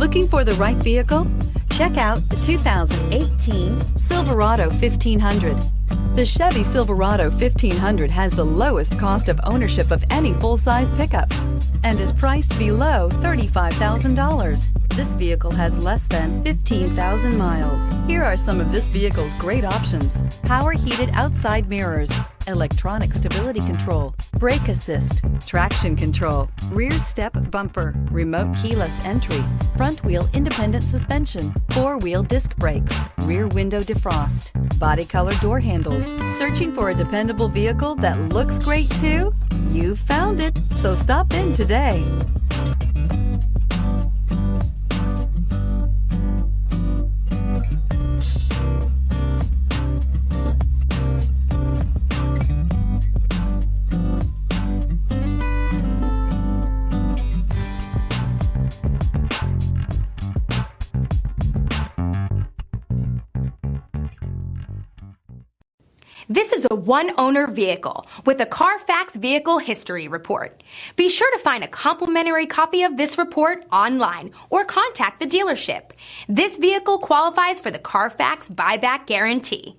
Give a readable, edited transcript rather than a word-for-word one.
Looking for the right vehicle? Check out the 2018 Silverado 1500. The Chevy Silverado 1500 has the lowest cost of ownership of any full-size pickup and is priced below $35,000. This vehicle has less than 15,000 miles. Here are some of this vehicle's great options: power heated outside mirrors, electronic stability control, brake assist, traction control, rear step bumper, remote keyless entry, front wheel independent suspension, four-wheel disc brakes, rear window defrost, body color door handles. Searching for a dependable vehicle that looks great too? You found it, so stop in today. This is a one-owner vehicle with a Carfax Vehicle History Report. Be sure to find a complimentary copy of this report online or contact the dealership. This vehicle qualifies for the Carfax Buyback Guarantee.